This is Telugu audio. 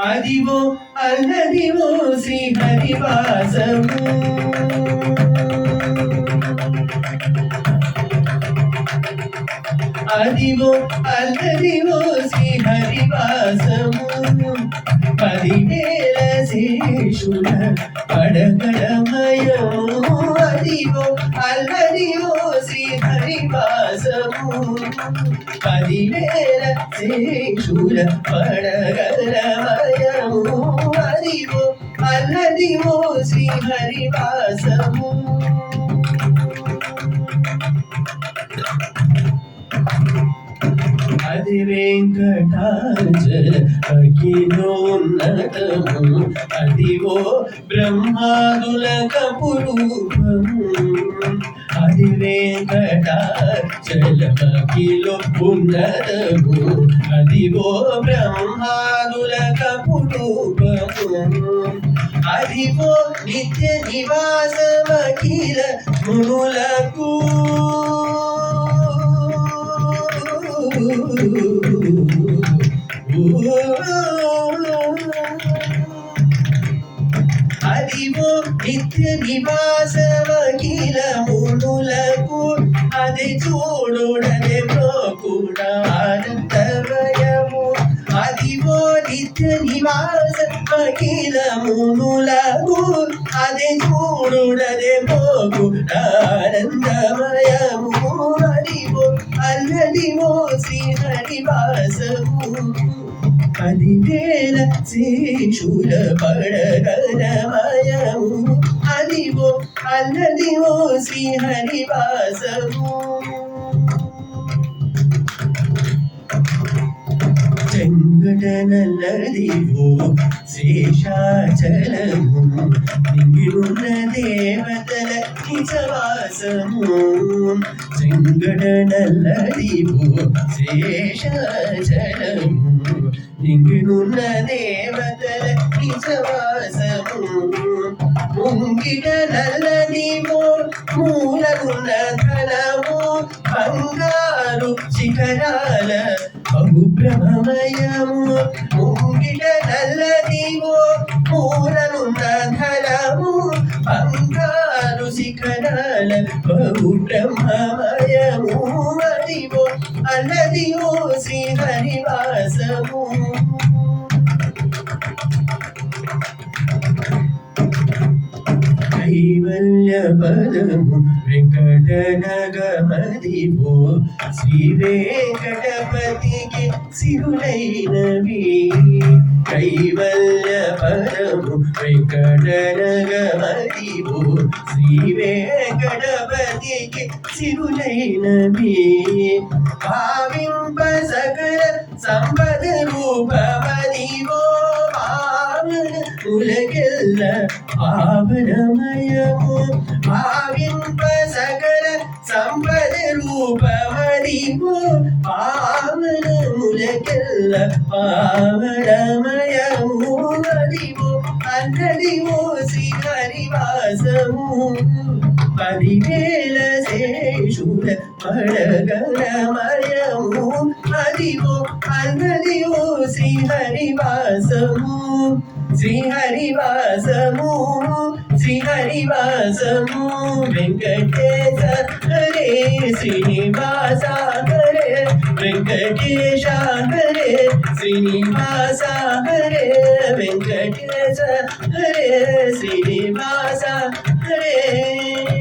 అదివో అల్లదివో శ్రీహరివాసము. అదివో అల్లదివో శ్రీహరివాసము. 10,000 శేషుల పడగడమయము. అదివో అల్లదివో శ్రీహరివాసము. 10,000 శేషుల పడగడమయము. అదివో అల్లదివో శ్రీహరివాసము. అది వెంకటాచల అఖిలోన్నతము. అదివో బ్రహ్మాదుల కపురూపము. అది వెంకటాచల అఖిలో ఉన్నతము. అదివో బ్రహ్మాదుల కపురూపము. అదివో నిత్య నివాసమఖిల మునులకు. అదివో నిత్య నివాసమఖిల మునులకు. అది చూడుడనే కూడా ఆనందమయము. అదివో నిత్య నివాసమఖిల మునులకు. అది చూడుడనే కూడా ఆనందమయము. అదివో అల్లదివో శ్రీహరివాసము. 10,000 శేషుల పడగడమయము. అదివో అల్లదివో శ్రీహరివాసము. చెంగటనల్లదివో శేషాచలము. నింగినున్న దేవతల నిజవాసము. చెంగటనల్లదివో శేషాచలము. నింగినున్న దేవతల నిజవాసము. ముంగిట నల్లదివో మూలగున్న ధనము. బంగారు శిఖరాల బహుబ్రహ్మమయము. ముంగిట నల్లదివో మూలగున్న ధనము. బంగారు శిఖరాల బహుబ్రహ్మమయము. అదివో అల్లదివో శ్రీహరివాసము. కైవల్య పదము వెంకటనగమదివో. శ్రీ వెంకటపతికి సిరులైనవి. కైవల్య పదము వెంకటనగమదివో. శ్రీ వెంకటపతికి సిరులైనవి. భావింప సకల సంపద రూపమదివో. ఉలకెల్ల పావనమయము. భావింప సకల సంపద రూపమదివో. పావనములకెల్ల పావనమయము. అదివో అల్లదివో శ్రీహరివాసము. 10,000 శేషుల పడగడమయము. అదివో అల్లదివో శ్రీహరివాసము. శ్రీహరివాసము. శ్రీహరివాసము. వెంకటేశ హరే శ్రీనివాస హరే. వెంకటేశ హరే శ్రీనివాస హరే. వెంకటేశ హరే శ్రీ